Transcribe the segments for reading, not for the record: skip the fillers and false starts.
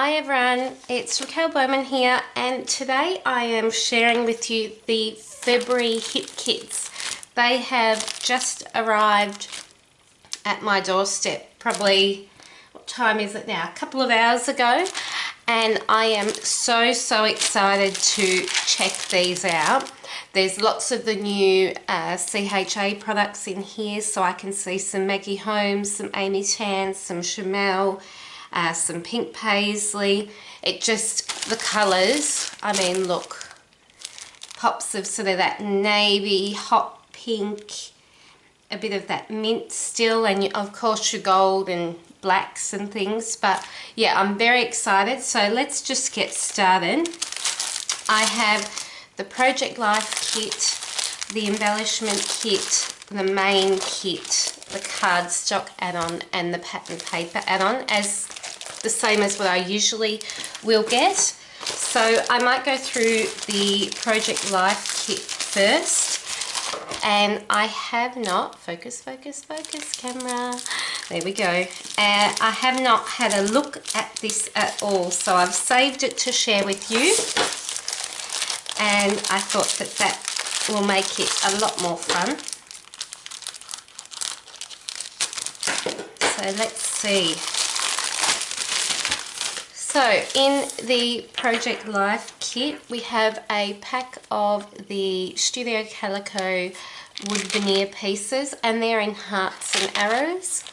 Hi everyone, it's Raquel Bowman here, and today I am sharing with you the February hit kits. They have just arrived at my doorstep, probably, what time is it now? A couple of hours ago, and I am so excited to check these out. There's lots of the new CHA products in here, so I can see some Maggie Holmes, some Amy Tan, some Chamel, some pink paisley. It just, the colours, I mean look, pops of sort of that navy, hot pink, a bit of that mint still, and of course your gold and blacks and things. But yeah, I'm very excited, so let's just get started. I have the Project Life kit, the embellishment kit, the main kit, the cardstock add-on and the pattern paper add-on, as the same as what I usually will get. So I might go through the Project Life kit first, and I have not, focus camera, there we go. I have not had a look at this at all, so I've saved it to share with you, and I thought that that will make it a lot more fun. So let's see. So in the Project Life kit, we have a pack of the Studio Calico wood veneer pieces, and they're in hearts and arrows,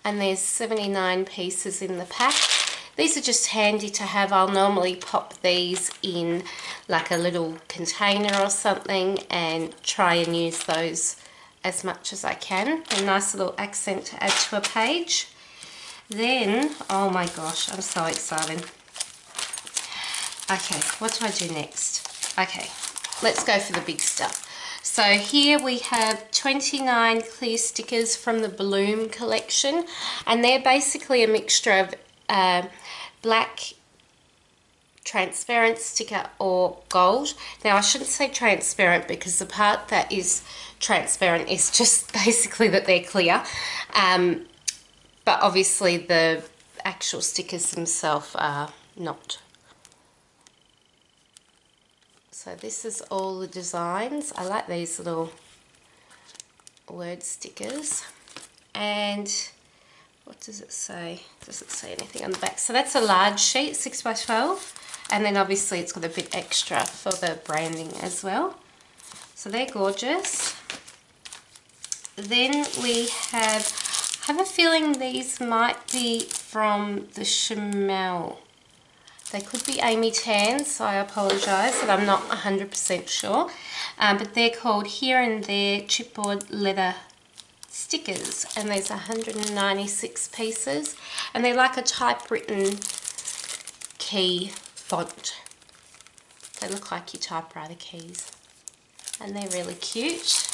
and there's 79 pieces in the pack. These are just handy to have. I'll normally pop these in like a little container or something and try and use those as much as I can. A nice little accent to add to a page. Then, oh my gosh, I'm so excited. Okay, what do I do next? Okay, let's go for the big stuff. So here we have 29 clear stickers from the Bloom collection, and they're basically a mixture of black transparent sticker or gold. Now I shouldn't say transparent, because the part that is transparent is just basically that they're clear. But obviously the actual stickers themselves are not. So this is all the designs. I like these little word stickers. And what does it say? Does it say anything on the back? So that's a large sheet, 6 by 12. And then obviously it's got a bit extra for the branding as well. So they're gorgeous. Then we have, I have a feeling these might be from the Chamel. They could be Amy Tan, so I apologise that I'm not 100% sure. But they're called Here and There Chipboard Leather Stickers, and there's 196 pieces, and they're like a typewritten key font. They look like your typewriter keys, and they're really cute.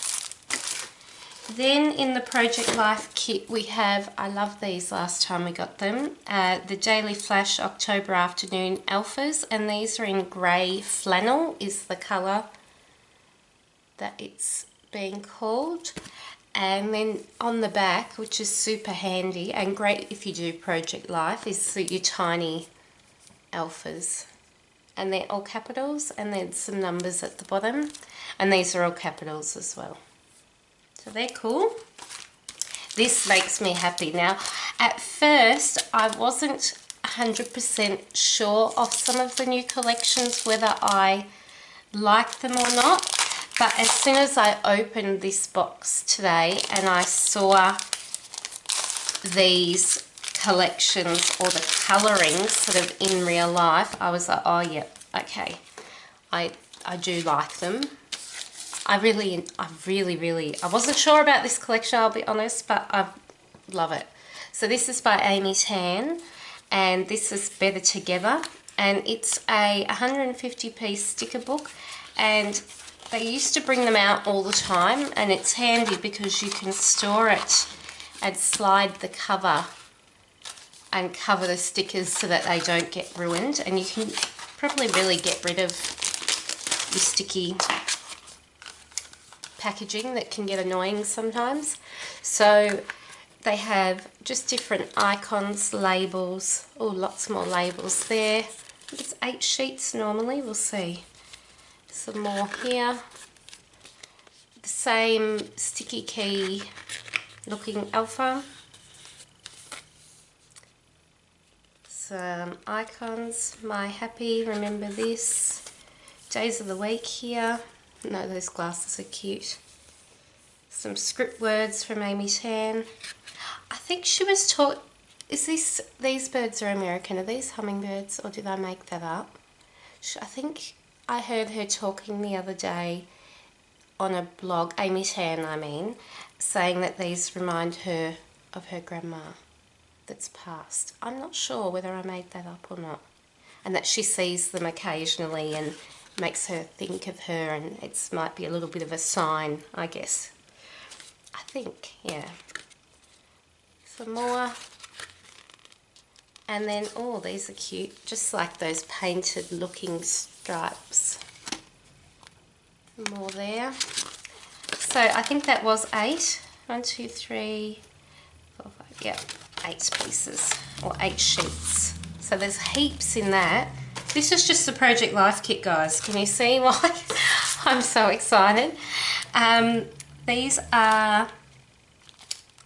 Then in the Project Life kit we have, I love these last time we got them, the Daily Flash October Afternoon Alphas, and these are in grey flannel is the colour that it's being called. And then on the back, which is super handy and great if you do Project Life, is your tiny alphas. And they're all capitals, and there's some numbers at the bottom, and these are all capitals as well. So they're cool. This makes me happy. Now, at first, I wasn't 100% sure of some of the new collections, whether I liked them or not. But as soon as I opened this box today and I saw these collections or the colouring sort of in real life, I was like, oh yeah, okay, I do like them. I wasn't sure about this collection, I'll be honest, but I love it. So this is by Amy Tan, and this is Better Together, and it's a 150 piece sticker book, and they used to bring them out all the time, and it's handy because you can store it and slide the cover and cover the stickers so that they don't get ruined, and you can probably really get rid of your sticky packaging that can get annoying sometimes. So they have just different icons, labels. Oh, lots more labels there. I think it's 8 sheets normally. We'll see. Some more here. The same sticky key looking alpha. Some icons. My happy, remember this. Days of the week here. No, those glasses are cute. Some script words from Amy Tan. I think she was taught, these birds are American, are these hummingbirds, or did I make that up? I think I heard her talking the other day on a blog, Amy Tan I mean, saying that these remind her of her grandma that's passed. I'm not sure whether I made that up or not. And that she sees them occasionally and makes her think of her, and it might be a little bit of a sign, I guess. I think, yeah. Some more. And then, oh, these are cute. Just like those painted looking stripes. More there. So I think that was 8. 1, 2, 3, 4, 5. Yeah, 8 pieces or 8 sheets. So there's heaps in that. This is just the Project Life kit, guys. Can you see why I'm so excited? These are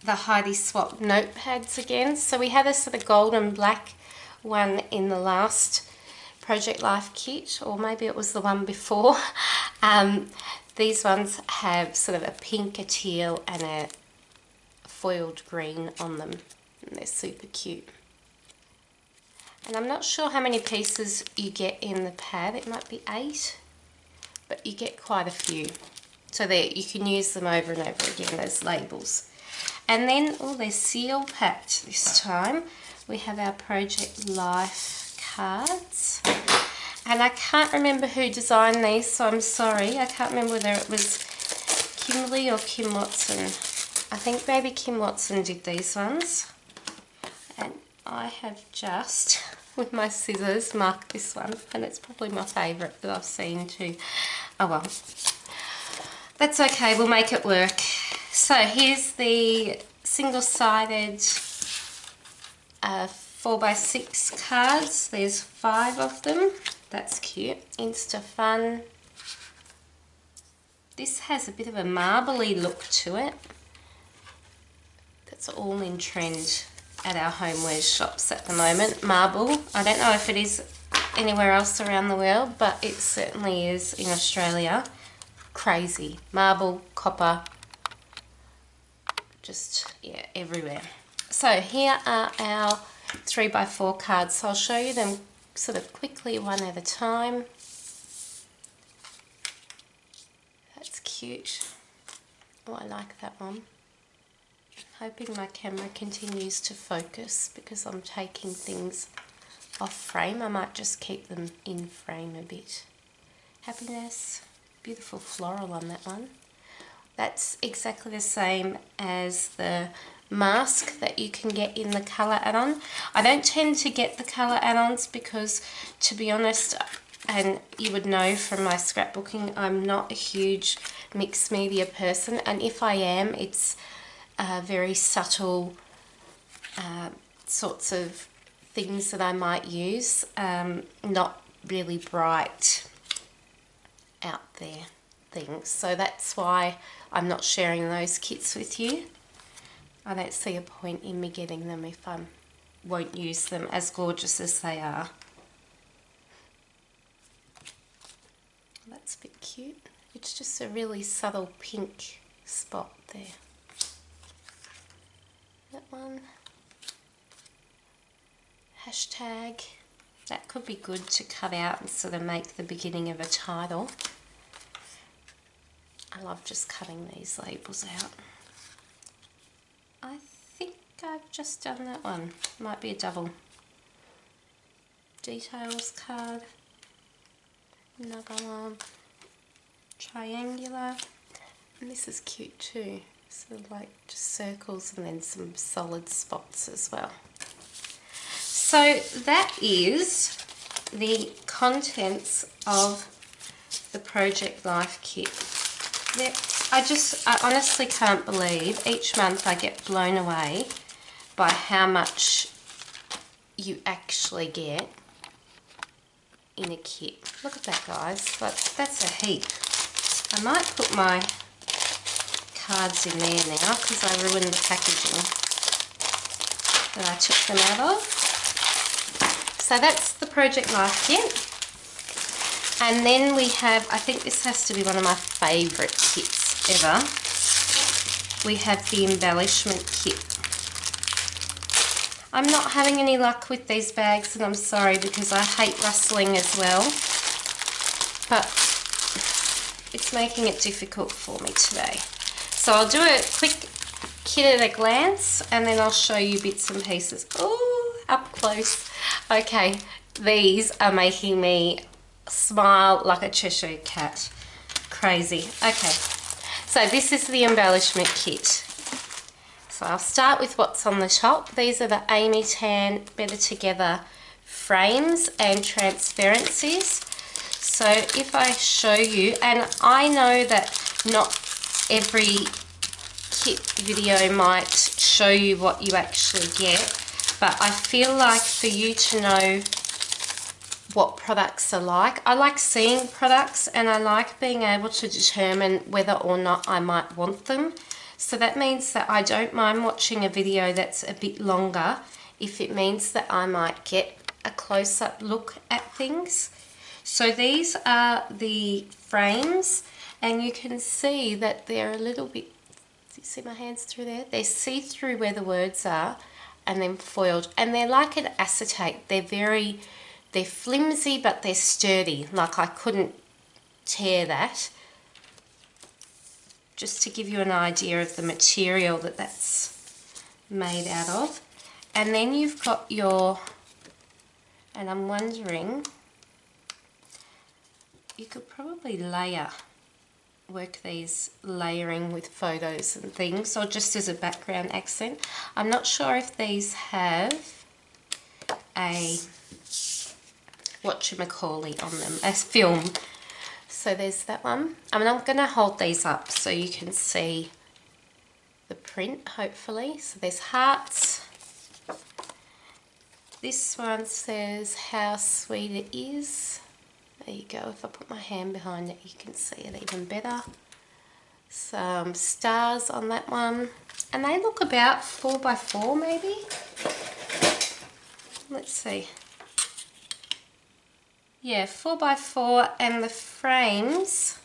the Heidi Swap notepads again. So we had a sort of gold and black one in the last Project Life kit, or maybe it was the one before. These ones have sort of a pink, a teal and a foiled green on them, and they're super cute. And I'm not sure how many pieces you get in the pad. It might be 8, but you get quite a few. So there, you can use them over and over again, those labels. And then, oh, they're seal packed this time. We have our Project Life cards. And I can't remember who designed these, so I'm sorry. I can't remember whether it was Kimberly or Kim Watson. I think maybe Kim Watson did these ones. And I have just, with my scissors, marked this one. And it's probably my favourite that I've seen too. Oh well. That's okay, we'll make it work. So here's the single-sided 4x6 cards. There's 5 of them. That's cute. Insta Fun. This has a bit of a marbly look to it. That's all in trend at our homewares shops at the moment. Marble. I don't know if it is anywhere else around the world, but it certainly is in Australia. Crazy. Marble, copper, just, yeah, everywhere. So here are our 3x4 cards. So I'll show you them sort of quickly one at a time. That's cute. Oh, I like that one. Hoping my camera continues to focus because I'm taking things off frame. I might just keep them in frame a bit. Happiness. Beautiful floral on that one. That's exactly the same as the mask that you can get in the colour add-on. I don't tend to get the colour add-ons because, to be honest, and you would know from my scrapbooking, I'm not a huge mixed media person, and if I am, it's very subtle sorts of things that I might use, not really bright out there things. So that's why I'm not sharing those kits with you. I don't see a point in me getting them if I won't use them, as gorgeous as they are. That's a bit cute. It's just a really subtle pink spot there. That one. Hashtag. That could be good to cut out and sort of make the beginning of a title. I love just cutting these labels out. I think I've just done that one. Might be a double. Details card. Another one. Triangular. And this is cute too. Sort of like just circles and then some solid spots as well. So that is the contents of the Project Life kit. There I honestly can't believe each month I get blown away by how much you actually get in a kit. Look at that, guys. That's a heap. I might put my cards in there now because I ruined the packaging that I took them out of. So that's the Project Life kit. And then we have, I think this has to be one of my favourite kits ever. We have the embellishment kit. I'm not having any luck with these bags, and I'm sorry because I hate rustling as well. But it's making it difficult for me today. So I'll do a quick kit at a glance and then I'll show you bits and pieces. Oh, up close. Okay, these are making me smile like a Cheshire cat. Crazy. Okay, so this is the embellishment kit. So I'll start with what's on the top. These are the Amy Tan Better Together frames and transparencies. So if I show you, and I know that not every kit video might show you what you actually get, but I feel like for you to know what products are like, I like seeing products and I like being able to determine whether or not I might want them. So that means that I don't mind watching a video that's a bit longer if it means that I might get a close-up look at things. So these are the frames, and you can see that they're a little bit, do you see my hands through there? They're see-through where the words are and then foiled, and they're like an acetate. They're flimsy but they're sturdy, like I couldn't tear that. Just to give you an idea of the material that that's made out of. And then you've got your, and I'm wondering, you could probably work these layering with photos and things, or just as a background accent. I'm not sure if these have a whatchamacallit on them, a film. So there's that one. I mean, I'm going to hold these up so you can see the print, hopefully. So there's hearts. This one says how sweet it is. There you go. If I put my hand behind it, you can see it even better. Some stars on that one. And they look about 4x4 maybe. Let's see. Yeah, 4x4, and the frames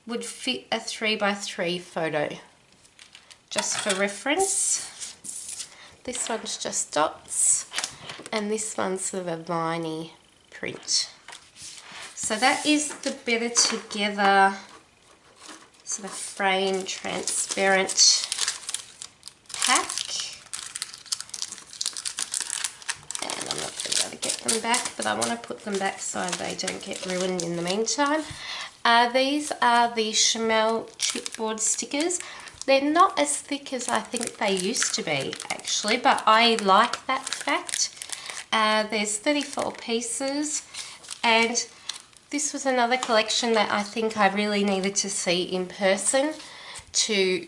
would fit a 3x3 photo. Just for reference. This one's just dots, and this one's sort of a viney print. So that is the Better Together sort of frame transparent pack. And I'm not going to be able to get them back, but I want to put them back so they don't get ruined in the meantime. These are the Chamel chipboard stickers. They're not as thick as I think they used to be actually, but I like that fact. There's 34 pieces, and this was another collection that I think I really needed to see in person to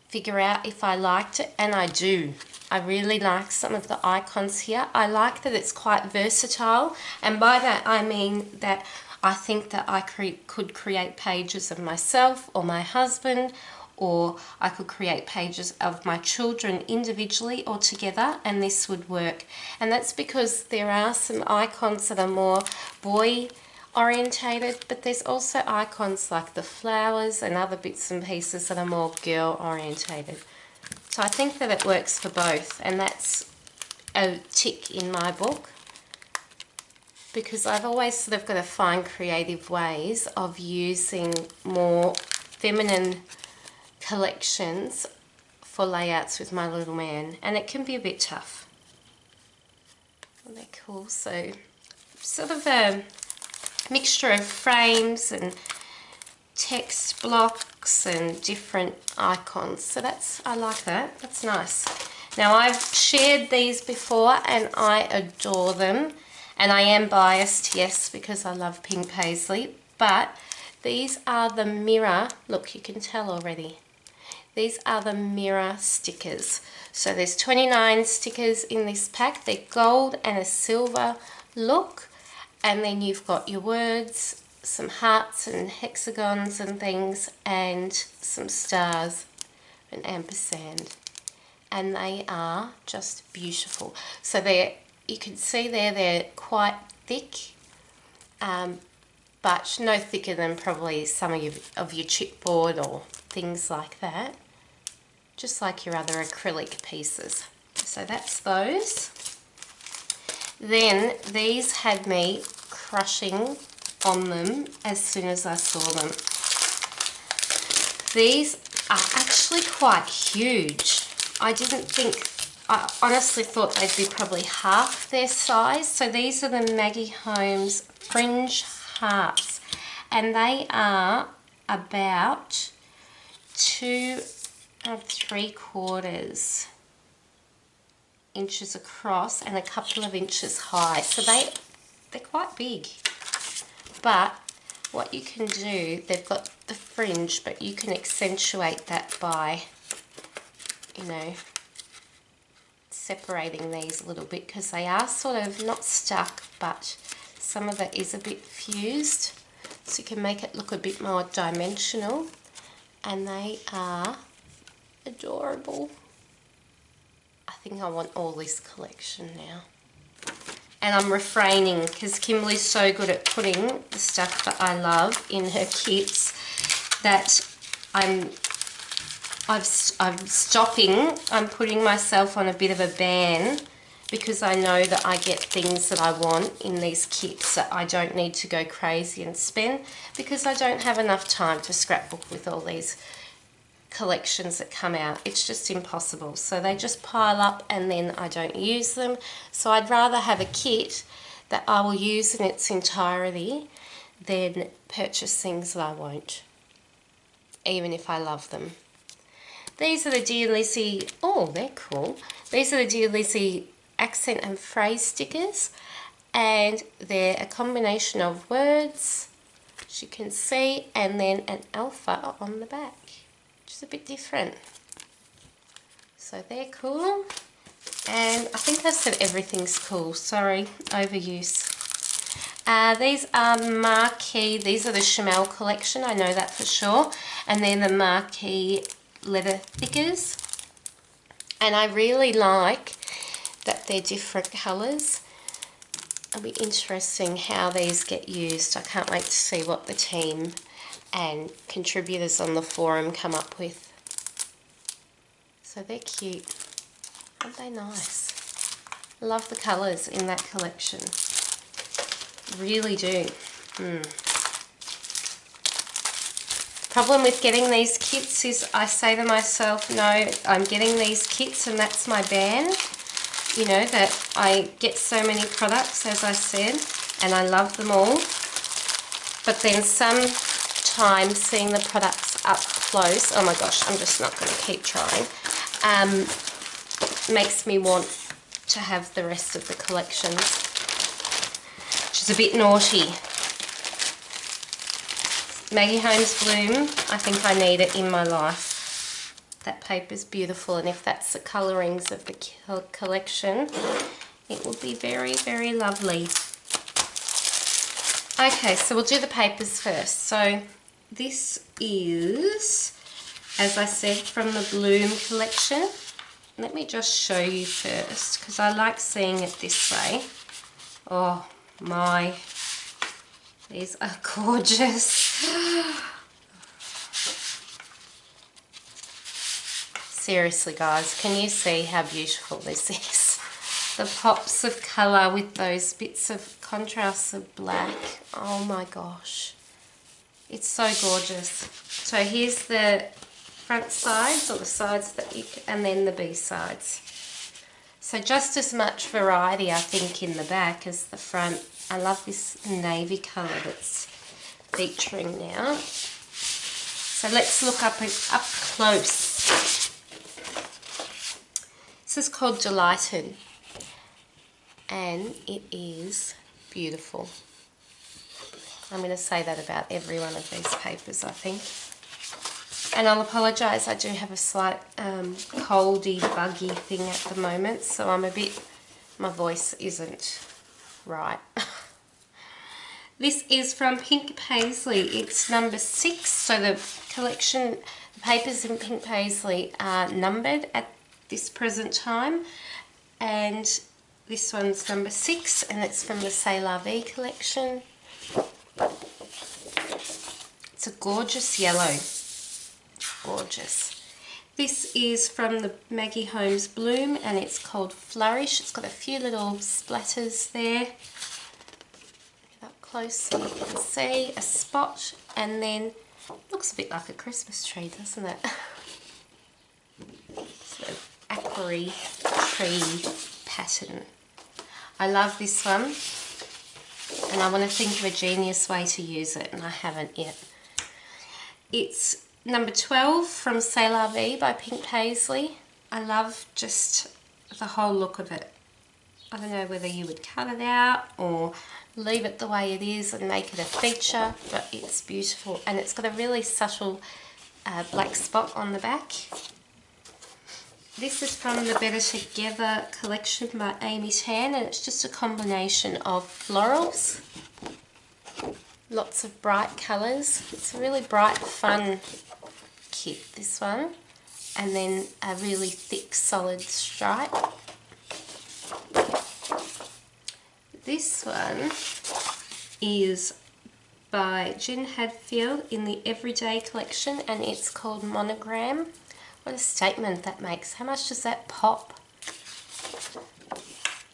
figure out if I liked it, and I do. I really like some of the icons here. I like that it's quite versatile, and by that I mean that I think that I could create pages of myself or my husband, or I could create pages of my children individually or together, and this would work. And that's because there are some icons that are more boy orientated, but there's also icons like the flowers and other bits and pieces that are more girl orientated. So I think that it works for both, and that's a tick in my book, because I've always sort of got to find creative ways of using more feminine collections for layouts with my little man, and it can be a bit tough. Well, they're cool. So sort of a mixture of frames and text blocks and different icons. So I like that. That's nice. Now I've shared these before and I adore them, and I am biased, yes, because I love pink paisley, but These are the mirror, look, you can tell already. These are the mirror stickers. So there's 29 stickers in this pack. They're gold and a silver look. And then you've got your words, some hearts and hexagons and things, and some stars, an ampersand. And they are just beautiful. So you can see there they're quite thick, but no thicker than probably some of your chipboard or things like that. Just like your other acrylic pieces. So that's those. Then these had me crushing on them as soon as I saw them. These are actually quite huge. I honestly thought they'd be probably half their size. So these are the Maggie Holmes Fringe Hearts, and they are about 2 3/4 inches across and a couple of inches high. So they're quite big. But what you can do, they've got the fringe, but you can accentuate that by, you know, separating these a little bit, because they are sort of not stuck, but some of it is a bit fused. So you can make it look a bit more dimensional. And they are adorable. I think I want all this collection now. And I'm refraining because Kimberly's so good at putting the stuff that I love in her kits that I'm putting myself on a bit of a ban, because I know that I get things that I want in these kits that I don't need to go crazy and spend, because I don't have enough time to scrapbook with all these collections that come out. It's just impossible. So they just pile up and then I don't use them. So I'd rather have a kit that I will use in its entirety than purchase things that I won't, even if I love them. These are the Dear Lizzie, oh, they're cool. These are the Dear Lizzie accent and phrase stickers, and they're a combination of words, as you can see, and then an alpha on the back, which is a bit different. So they're cool. And I think I said everything's cool. Sorry, overuse. These are marquee. These are the Chamel collection. I know that for sure. And they're the marquee leather thickers. And I really like that they're different colours. It'll be interesting how these get used. I can't wait to see what the team and contributors on the forum come up with. So they're cute. Aren't they nice? I love the colours in that collection. Really do. Problem with getting these kits is I say to myself, no, I'm getting these kits and that's my ban. You know, that I get so many products, as I said, and I love them all. But then sometimes seeing the products up close, oh my gosh, I'm just not going to keep trying, makes me want to have the rest of the collections, which is a bit naughty. Maggie Holmes Bloom, I think I need it in my life. That paper's beautiful, and if that's the colourings of the collection, it will be very, very lovely. Okay, so we'll do the papers first. So this is, as I said, from the Bloom collection. Let me just show you first, because I like seeing it this way. Oh my, these are gorgeous. Seriously guys, can you see how beautiful this is? The pops of colour with those bits of contrast of black. Oh my gosh. It's so gorgeous. So here's the front sides, or the sides that you can, and then the B sides. So just as much variety I think in the back as the front. I love this navy colour that's featuring now. So let's look up close. This is called Delighted, and it is beautiful. I'm going to say that about every one of these papers, I think. And I'll apologise, I do have a slight coldy, buggy thing at the moment, so my voice isn't right. This is from Pink Paisley. It's number 6, so the papers in Pink Paisley are numbered at this present time. And this one's number 6, and it's from the C'est La Vie collection. It's a gorgeous yellow. Gorgeous. This is from the Maggie Holmes Bloom, and it's called Flourish. It's got a few little splatters there. Get up close so you can see a spot, and then looks a bit like a Christmas tree, doesn't it? Sort of aquarry tree pattern. I love this one, and I want to think of a genius way to use it, and I haven't yet. It's number 12 from C'est La Vie by Pink Paisley. I love just the whole look of it. I don't know whether you would cut it out or leave it the way it is and make it a feature, but it's beautiful, and it's got a really subtle black spot on the back. This is from the Better Together collection by Amy Tan, and it's just a combination of florals, lots of bright colours. It's a really bright, fun kit, this one, and then a really thick, solid stripe. This one is by Jen Hadfield in the Everyday collection, and it's called Monogram. What a statement that makes. How much does that pop?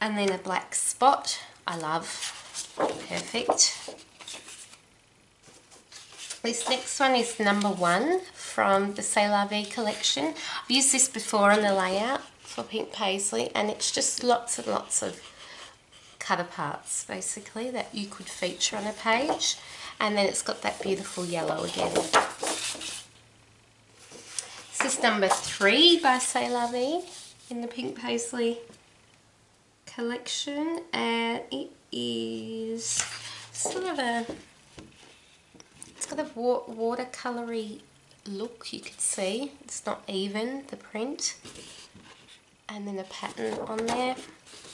And then a black spot. I love. Perfect. This next one is number 1 from the C'est La Vie collection. I've used this before on the layout for Pink Paisley, and it's just lots and lots of cut aparts basically that you could feature on a page, and then it's got that beautiful yellow again. This is number 3 by C'est La Vie in the Pink Paisley collection, and it is sort of it's got a watercolory look, you could see. It's not even, the print. And then a pattern on there,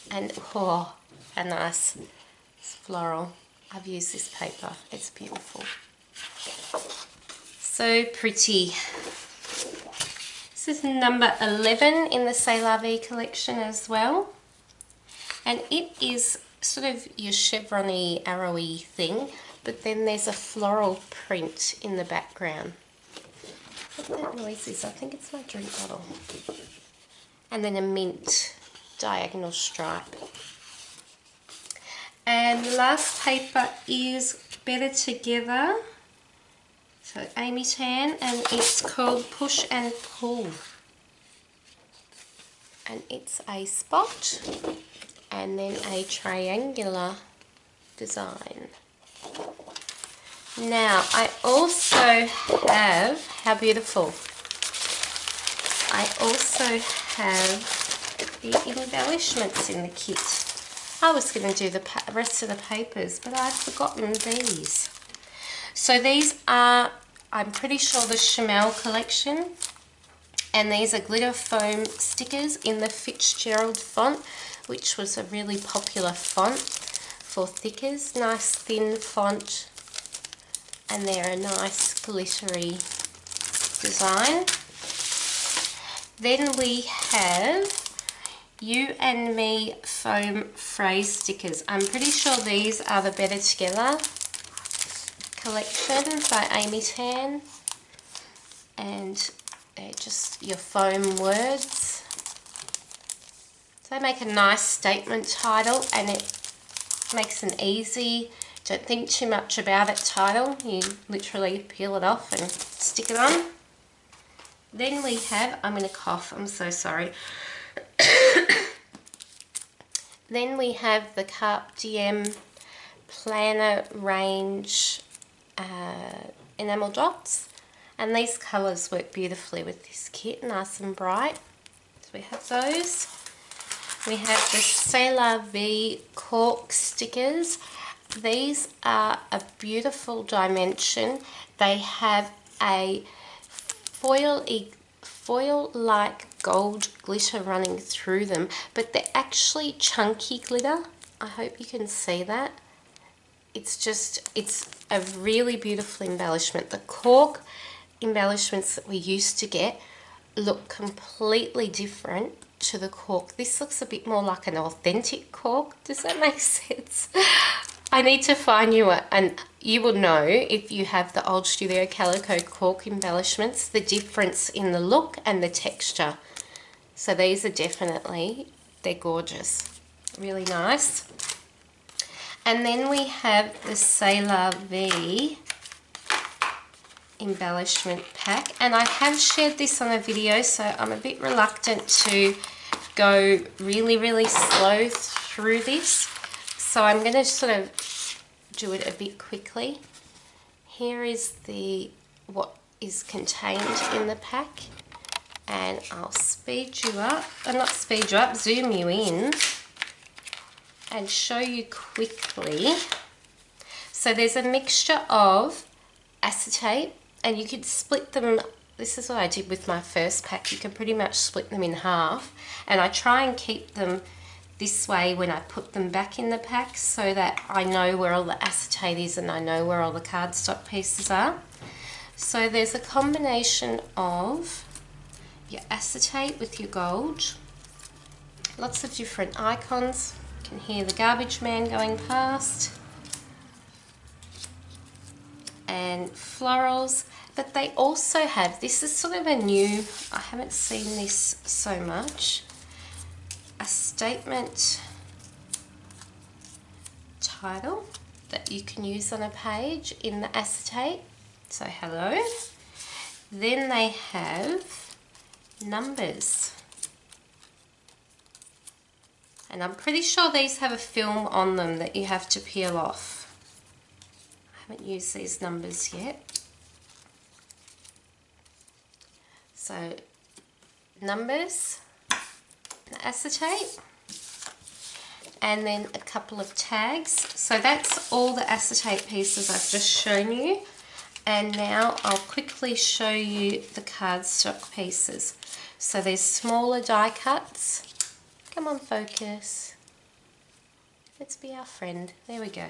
and oh, how nice. It's floral. I've used this paper, it's beautiful. So pretty. This is number 11 in the C'est La Vie collection as well, and it is sort of your chevron-y, arrowy thing, but then there's a floral print in the background. What that noise is, I think it's my drink bottle. And then a mint diagonal stripe. And the last paper is Better Together. So Amy Tan, and it's called Push and Pull. And it's a spot and then a triangular design. Now I also have, how beautiful, I also have the embellishments in the kit. I was going to do the rest of the papers, but I've forgotten these. So these are, I'm pretty sure, the Chamel collection, and these are glitter foam stickers in the Fitzgerald font, which was a really popular font for thickers. Nice thin font, and they're a nice glittery design. Then we have You and Me foam phrase stickers. I'm pretty sure these are the Better Together collection by Amy Tan, and they're just your foam words. So they make a nice statement title, and it makes an easy, don't think too much about it title. You literally peel it off and stick it on. Then we have, I'm going to cough, I'm so sorry. Then we have the Carpe Diem Planner Range enamel dots, and these colours work beautifully with this kit, nice and bright. So we have those. We have the C'est La Vie cork stickers. these are a beautiful dimension. They have a foil-like gold glitter running through them, but they're actually chunky glitter. I hope you can see that. It's a really beautiful embellishment. The cork embellishments that we used to get look completely different to the cork. This looks a bit more like an authentic cork. Does that make sense? I need to find you and you will know if you have the old Studio Calico cork embellishments, the difference in the look and the texture. So these are definitely, they're gorgeous. Really nice. And then we have the C'est La Vie embellishment pack, and I have shared this on a video, so I'm a bit reluctant to go really slow through this, so I'm going to sort of do it a bit quickly. Here is what is contained in the pack, and I'll speed you up, zoom you in and show you quickly. So there's a mixture of acetate, and you could split them. This is what I did with my first pack. You can pretty much split them in half, and I try and keep them this way when I put them back in the pack so that I know where all the acetate is and I know where all the cardstock pieces are. So there's a combination of your acetate with your gold, lots of different icons. You can hear the garbage man going past, and florals, but they also have, this is sort of a new, I haven't seen this so much, a statement title that you can use on a page in the acetate. So hello. Then they have numbers, and I'm pretty sure these have a film on them that you have to peel off. I haven't used these numbers yet. So numbers, the acetate, and then a couple of tags. So that's all the acetate pieces I've just shown you. And now I'll quickly show you the cardstock pieces. So there's smaller die cuts. Come on, focus. Let's be our friend. There we go.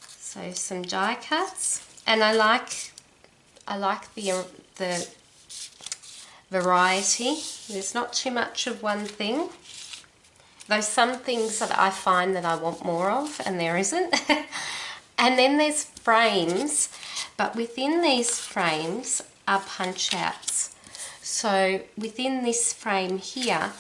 So some die cuts, and I like the variety. There's not too much of one thing. There's some things that I find that I want more of, and there isn't. And then there's frames, but within these frames are punch outs. So within this frame here,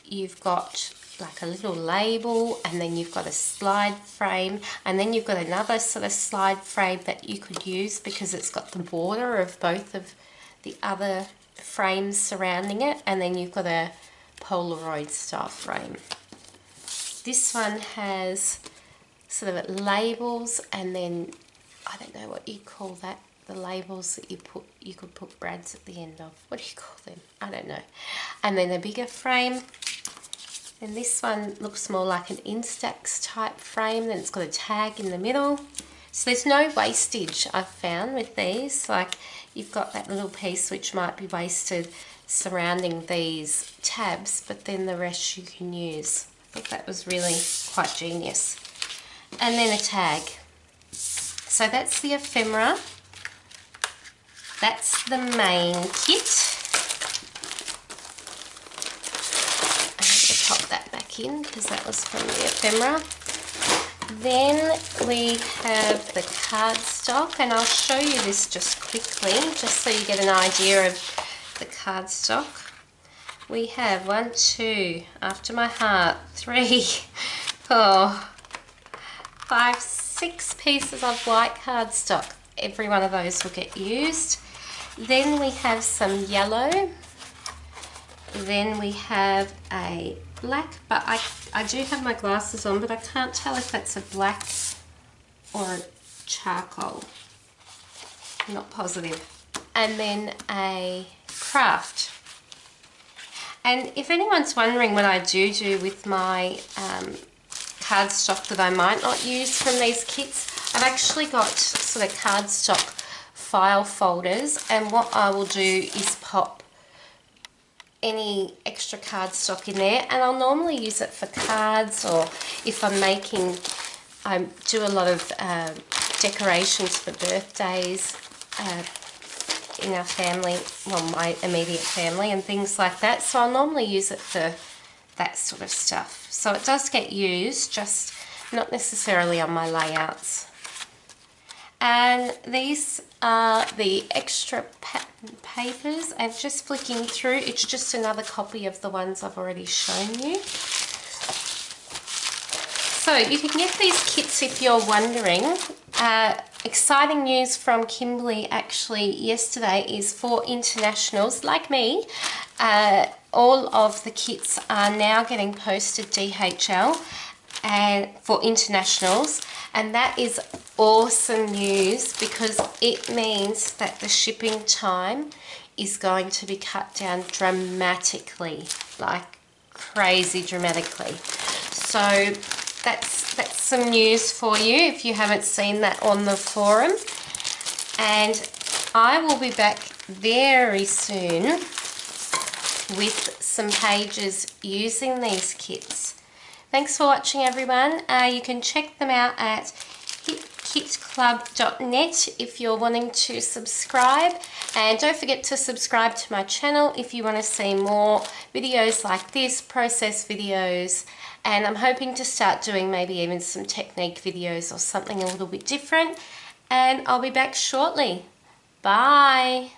you've got like a little label, and then you've got a slide frame, and then you've got another sort of slide frame that you could use because it's got the border of both of the other frames surrounding it, and then you've got a Polaroid style frame. This one has sort of labels, and then I don't know what you call that, the labels that you could put brads at the end of. What do you call them? I don't know. And then a bigger frame. And this one looks more like an Instax type frame, then it's got a tag in the middle. So there's no wastage, I've found, with these. Like, you've got that little piece which might be wasted surrounding these tabs, but then the rest you can use. I thought that was really quite genius. And then a tag. So that's the ephemera. That's the main kit. Pop that back in because that was from the ephemera. Then we have the cardstock, and I'll show you this just quickly, just so you get an idea of the cardstock. We have 1, 2, after my heart, 3, 4, 5, 6 pieces of white cardstock. Every one of those will get used. Then we have some yellow. Then we have a black, but I do have my glasses on, but I can't tell if that's a black or a charcoal. I'm not positive. And then a craft. And if anyone's wondering what I do with my cardstock that I might not use from these kits. I've actually got sort of cardstock file folders, and what I will do is pop any extra cardstock in there, and I'll normally use it for cards, or if I'm making, I do a lot of decorations for birthdays in our family, well, my immediate family and things like that, so I'll normally use it for that sort of stuff. So it does get used, just not necessarily on my layouts. And these are the extra papers, and just flicking through, it's just another copy of the ones I've already shown you. So you can get these kits if you're wondering. Exciting news from Kimberly actually yesterday is for internationals like me, all of the kits are now getting posted DHL and for internationals, and that is awesome news because it means that the shipping time is going to be cut down dramatically, like crazy dramatically. So that's some news for you if you haven't seen that on the forum. And I will be back very soon with some pages using these kits. Thanks for watching, everyone. You can check them out at hitkitclub.net if you're wanting to subscribe, and don't forget to subscribe to my channel if you want to see more videos like this, process videos, and I'm hoping to start doing maybe even some technique videos or something a little bit different, and I'll be back shortly. Bye.